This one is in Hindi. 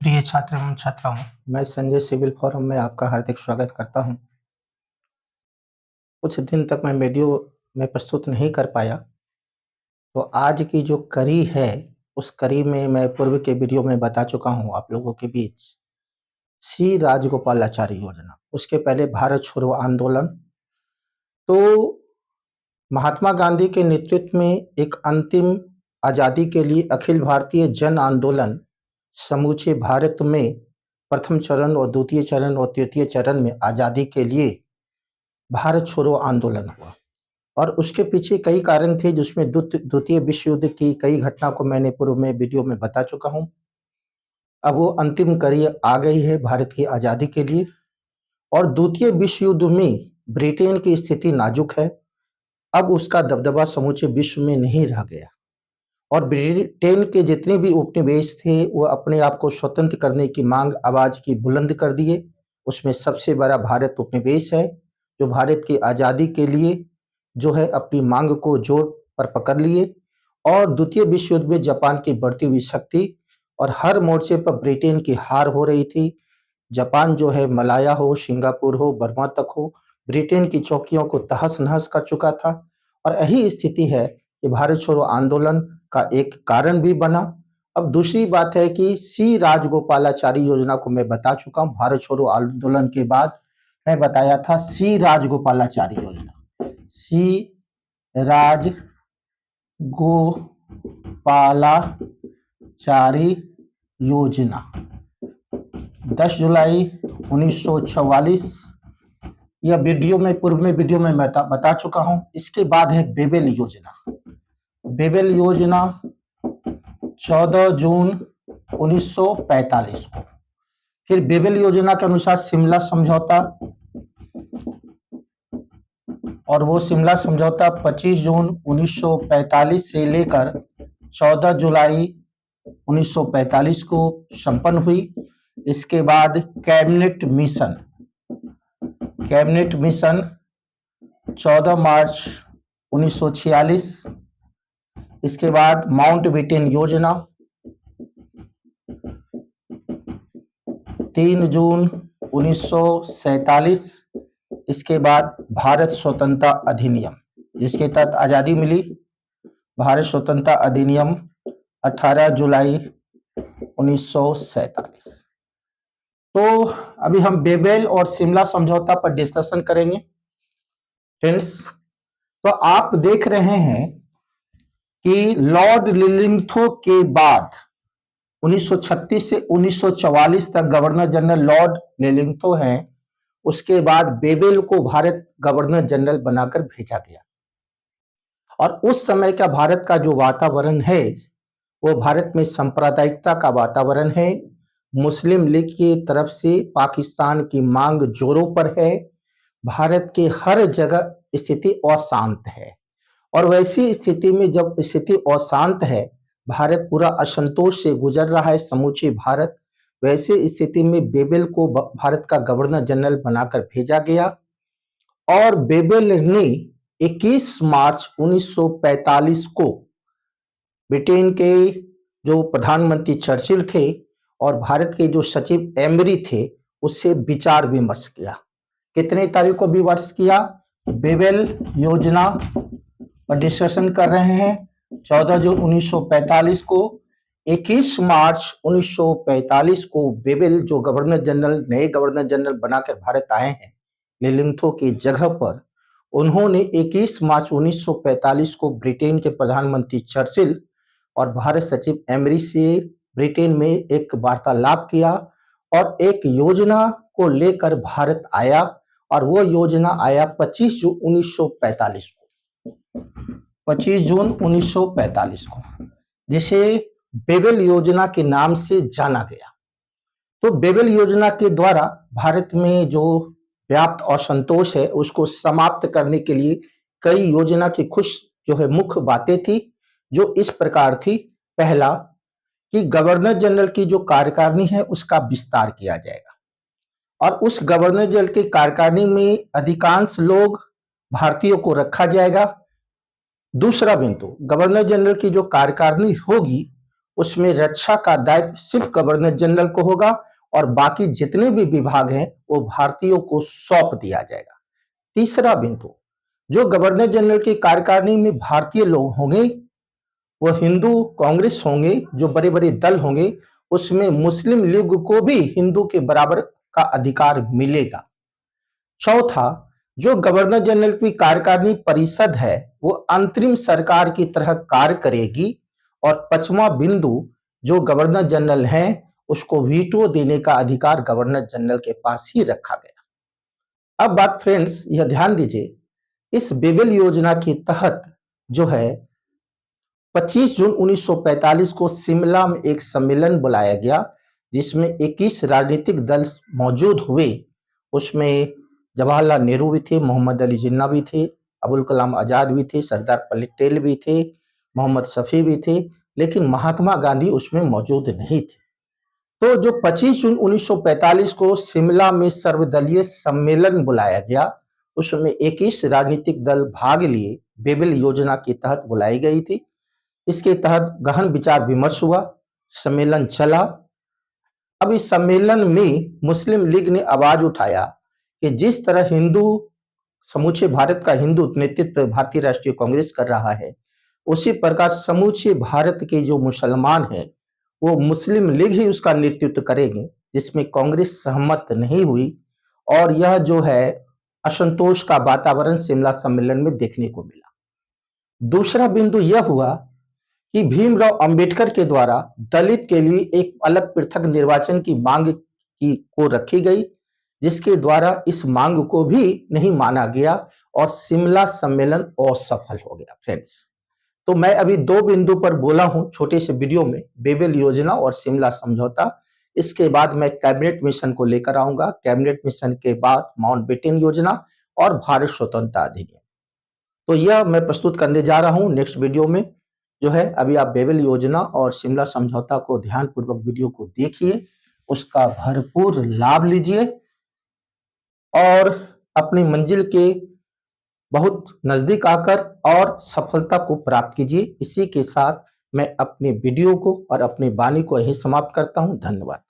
प्रिय छात्र एवं छात्राओं, मैं संजय सिविल फोरम में आपका हार्दिक स्वागत करता हूं। कुछ दिन तक मैं वीडियो में प्रस्तुत नहीं कर पाया, तो आज की जो कड़ी है, उस कड़ी में मैं पूर्व के वीडियो में बता चुका हूं आप लोगों के बीच सी राजगोपालाचारी योजना। उसके पहले भारत छोड़ो आंदोलन। तो महात्मा गांधी के नेतृत्व में एक अंतिम आजादी के लिए अखिल भारतीय जन आंदोलन समूचे भारत में प्रथम चरण और द्वितीय चरण और तृतीय चरण में आजादी के लिए भारत छोड़ो आंदोलन हुआ। और उसके पीछे कई कारण थे, जिसमें द्वितीय विश्व युद्ध की कई घटना को मैंने पूर्व में वीडियो में बता चुका हूं। अब वो अंतिम कड़ी आ गई है भारत की आजादी के लिए। और द्वितीय विश्व युद्ध में ब्रिटेन की स्थिति नाजुक है। अब उसका दबदबा समूचे विश्व में नहीं रह गया और ब्रिटेन के जितने भी उपनिवेश थे वो अपने आप को स्वतंत्र करने की मांग आवाज की बुलंद कर दिए। उसमें सबसे बड़ा भारत उपनिवेश है, जो भारत की आजादी के लिए जो है अपनी मांग को जोर पर पकड़ लिए। और द्वितीय विश्व युद्ध में जापान की बढ़ती हुई शक्ति और हर मोर्चे पर ब्रिटेन की हार हो रही थी। जापान जो है मलाया हो, सिंगापुर हो, बर्मा तक हो, ब्रिटेन की चौकियों को तहस नहस कर चुका था। और यही स्थिति है कि भारत छोड़ो आंदोलन का एक कारण भी बना। अब दूसरी बात है कि सी राजगोपालाचारी योजना को मैं बता चुका हूं। भारत छोड़ो आंदोलन के बाद मैं बताया था सी राजगोपालाचारी योजना। सी राजगोपालाचारी योजना 10 जुलाई 1944। यह वीडियो में पूर्व में वीडियो में बता चुका हूं। इसके बाद है बेबेल योजना। बेबेल योजना 14 जून 1945 को। फिर बेबेल योजना के अनुसार शिमला समझौता, और वो शिमला समझौता 25 जून 1945 से लेकर 14 जुलाई 1945 को संपन्न हुई। इसके बाद कैबिनेट मिशन 14 मार्च 1946। इसके बाद माउंटबेटन योजना 3 जून 1947। इसके बाद भारत स्वतंत्रता अधिनियम, जिसके तहत आजादी मिली। भारत स्वतंत्रता अधिनियम 18 जुलाई 1947। तो अभी हम बेबेल और शिमला समझौता पर डिस्कशन करेंगे फ्रेंड्स। तो आप देख रहे हैं कि लॉर्ड लिलिंगथो के बाद 1936 से 1944 तक गवर्नर जनरल लॉर्ड लिलिंगथो हैं। उसके बाद बेबेल को भारत गवर्नर जनरल बनाकर भेजा गया। और उस समय का भारत का जो वातावरण है वो भारत में सांप्रदायिकता का वातावरण है। मुस्लिम लीग की तरफ से पाकिस्तान की मांग जोरों पर है। भारत के हर जगह स्थिति अशांत है। और वैसी स्थिति में जब स्थिति अशांत है, भारत पूरा असंतोष से गुजर रहा है समूचे भारत, वैसे स्थिति में बेबेल को भारत का गवर्नर जनरल बनाकर भेजा गया। और बेबेल ने 21 मार्च 1945 को ब्रिटेन के जो प्रधानमंत्री चर्चिल थे और भारत के जो सचिव एमरी थे उससे विचार विमर्श किया। कितने तारीख को विमर्श किया? बेबेल योजना पर डिस्कशन कर रहे हैं 14 जून 1945 को। 21 मार्च 1945 को बेबेल जो गवर्नर जनरल, नए गवर्नर जनरल बनाकर भारत आए हैं लिलिंगथो की जगह पर, उन्होंने 21 मार्च 1945 को ब्रिटेन के प्रधानमंत्री चर्चिल और भारत सचिव एमरी से ब्रिटेन में एक वार्तालाप किया और एक योजना को लेकर भारत आया। और वो योजना आया 25 जून 1945 को, 25 जून 1945 को, जिसे बेबेल योजना के नाम से जाना गया। तो बेबेल योजना के द्वारा भारत में जो व्याप्त असंतोष है उसको समाप्त करने के लिए कई योजना की कुछ जो है मुख्य बातें थी, जो इस प्रकार थी। पहला कि गवर्नर जनरल की जो कार्यकारिणी है उसका विस्तार किया जाएगा और उस गवर्नर जनरल की कार्यकारिणी में अधिकांश लोग भारतीयों को रखा जाएगा। दूसरा बिंदु, गवर्नर जनरल की जो कार्यकारिणी होगी उसमें रक्षा का दायित्व सिर्फ गवर्नर जनरल को होगा और बाकी जितने भी विभाग हैं वो भारतीयों को सौंप दिया जाएगा। तीसरा बिंदु, जो गवर्नर जनरल की कार्यकारिणी में भारतीय लोग होंगे वो हिंदू कांग्रेस होंगे, जो बड़े बड़े दल होंगे उसमें मुस्लिम लीग को भी हिंदू के बराबर का अधिकार मिलेगा। चौथा, जो गवर्नर जनरल की कार्यकारिणी परिषद है वो अंतरिम सरकार की तरह कार्य करेगी। और पांचवा बिंदु, जो गवर्नर जनरल हैं उसको वीटो देने का अधिकार गवर्नर जनरल के पास ही रखा गया। अब बात फ्रेंड्स यह ध्यान दीजिए, इस बेबल योजना के तहत जो है 25 जून 1945 को शिमला में एक सम्मेलन बुलाया गया जिसमें 21 राजनीतिक दल मौजूद हुए। उसमें जवाहरलाल नेहरू भी थे, मोहम्मद अली जिन्ना भी थे, अबुल कलाम आजाद भी थे, सरदार पटेल भी थे, मोहम्मद शफी भी थे, लेकिन महात्मा गांधी उसमें मौजूद नहीं थे। तो जो 25 जून 1945 को शिमला में सर्वदलीय सम्मेलन बुलाया गया उसमें 21 राजनीतिक दल भाग लिए, बेबल योजना के तहत बुलाई गई थी। इसके तहत गहन विचार विमर्श हुआ, सम्मेलन चला। अब इस सम्मेलन में मुस्लिम लीग ने आवाज उठाया कि जिस तरह हिंदू समूचे भारत का हिंदू नेतृत्व भारतीय राष्ट्रीय कांग्रेस कर रहा है उसी प्रकार समूचे भारत के जो मुसलमान हैं वो मुस्लिम लीग ही उसका नेतृत्व करेंगे, जिसमें कांग्रेस सहमत नहीं हुई और यह जो है असंतोष का वातावरण शिमला सम्मेलन में देखने को मिला। दूसरा बिंदु यह हुआ कि भीमराव अंबेडकर के द्वारा दलित के लिए एक अलग पृथक निर्वाचन की मांग को रखी गई, जिसके द्वारा इस मांग को भी नहीं माना गया और शिमला सम्मेलन असफल हो गया। फ्रेंड्स, तो मैं अभी दो बिंदु पर बोला हूं छोटे से वीडियो में, बेबल योजना और शिमला समझौता। इसके बाद मैं कैबिनेट मिशन को लेकर आऊंगा, कैबिनेट मिशन के बाद माउंटबेटन योजना और भारत स्वतंत्रता अधिनियम। तो यह मैं प्रस्तुत करने जा रहा हूं नेक्स्ट वीडियो में जो है। अभी आप बेबल योजना और शिमला समझौता को ध्यानपूर्वक वीडियो को देखिए, उसका भरपूर लाभ लीजिए और अपनी मंजिल के बहुत नजदीक आकर और सफलता को प्राप्त कीजिए। इसी के साथ मैं अपने वीडियो को और अपनी वाणी को यही समाप्त करता हूं। धन्यवाद।